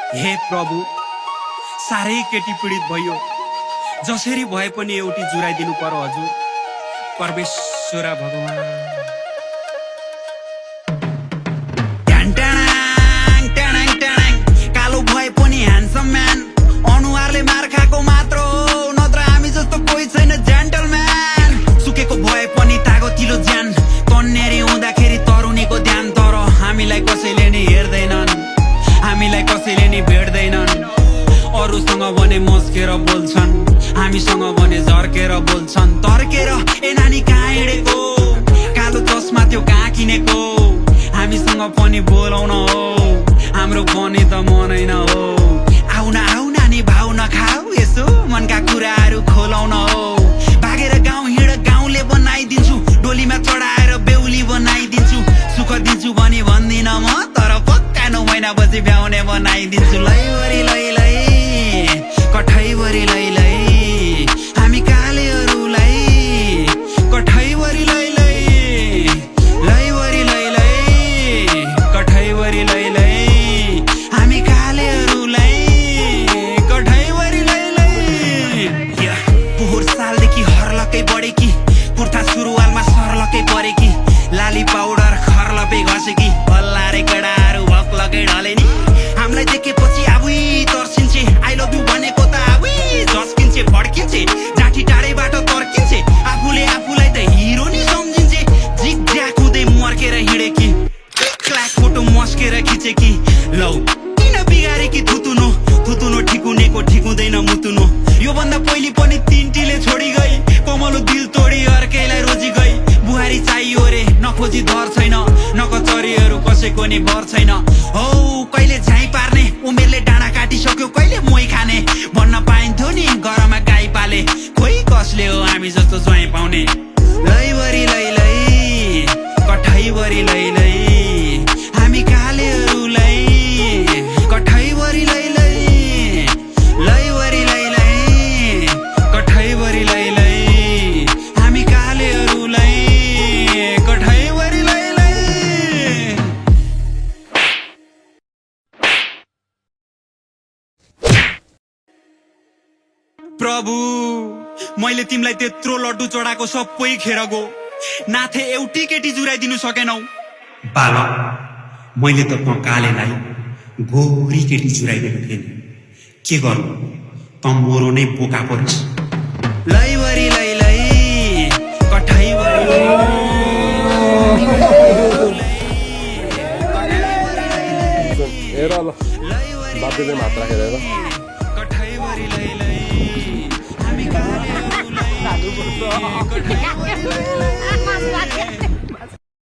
हे प्रभु, साह्रै केटी पीडित भयो, जसरी भए पनि एउटी जुराइदिनु पर्यो हजुर। परमेश्वर भगवान। कालो भए पनि ह्यान्डसम म्यान, अनुहारले मार खाएको मात्र हो, नत्र हामी जस्तो कोही छैन जेन्टलम्यान। सुकेको भए पनि तागोतिलो ज्यान, कन्यारी हुँदाखेरि तरुणीको ध्यान, तर हामीलाई कसैले नि हेर्दैनन्, हामीलाई कसैले नि भेट्दैनन्। अरूसँग भने मस्केर बोल्छन्, हामीसँग भने झर्केर बोल्छन्। तर्केर ए नानी कहाँ हिँडेको, कालो चस्मा त्यो कहाँ किनेको, हामीसँग पनि बोलाउन हो, हाम्रो पनि त मनैन हो। आउन आउ नानी भाउ नखाऊ, यसो मनका कुराहरू खोलाउन हो। भागेर गाउँ हिँड, गाउँले बनाइदिन्छु, डोलीमा चढाएर बेहुली बनाइदिन्छु। सुख दिन्छु भनी भन्दिन म, तर पक्का 9 महिनापछि ब्याउने बनाइदिन्छु। लैवरी लै लै कठैवरी लै लै, हामी कालेहरूलाई कठैवरी लै लै, लैवरी लै लै कठैवरी लै लै, हामी कालेहरूलाई कठैवरी लै लै। पोहोर सालदेखि हर्लकै बढेकी, कुर्ता सुरुवालमा सर्लकै परेकी, लाली पाउडर खर्लपै घसेकी, बल्लारे केडाहरू भक्लकै ढले नि। हामीलाई देखेपछि आबुई तर्सिन्छे, आई लभ यु भनेको त आबुई झस्किन्छे, भड्किन्छे, जाठी टाढैबाट तर्किन्छे, आफूले आफूलाई त हिरो नि सम्झिन्छे। जिगज्याग हुँदै मर्केर हिँडेकी, क्लाक फोटो मस्केर खिचेकी, लौ किन बिगारेकी थुतुनो, थुतुनो ठिकुनेको ठिकुँदैन मुतुनो। योभन्दा पहिले पनि तिनटीले छोडी गई, कोमलो दिल तोडी अर्कैलाई रोजी गई। बुहारी चाहियो रे नखोजी धर छैन, न कचरीहरू कसैको नि भर छैन। हौ कहिले झाइ पार्ने उमेरले डाँडा काटिसक्यो, कहिले मोही खाने भन्न पाइन्थ्यो नि गरमा गाई पाले। खोइ कसले हो हामी जस्तो ज्वाइँ पाउने। लैवरी लै लै कठैवरी लै लै, हामी कालेहरूलाई कठैवरी लै लै, लैवरी लै लै कठैवरी लै लै, हामी कालेहरूलाई कठैवरी लै लै। प्रभु, मैले तिमीलाई त्यत्रो लड्डु चढाएको सबै खेर गो, नाथे एउटी केटी जुराइदिनु सकेनौ। बालक, मैले त कालेलाई गोरी केटी जुराइदिएको थिएँ, के गर्नु, त मोरो नै बोका परिस्। लैवरी लै लै कठैवरी लै हेर ल बाध्यले मात्रा हेरेर कठैवरी लै लै, हामी कालेहरूलाई कठैवरी लै लै।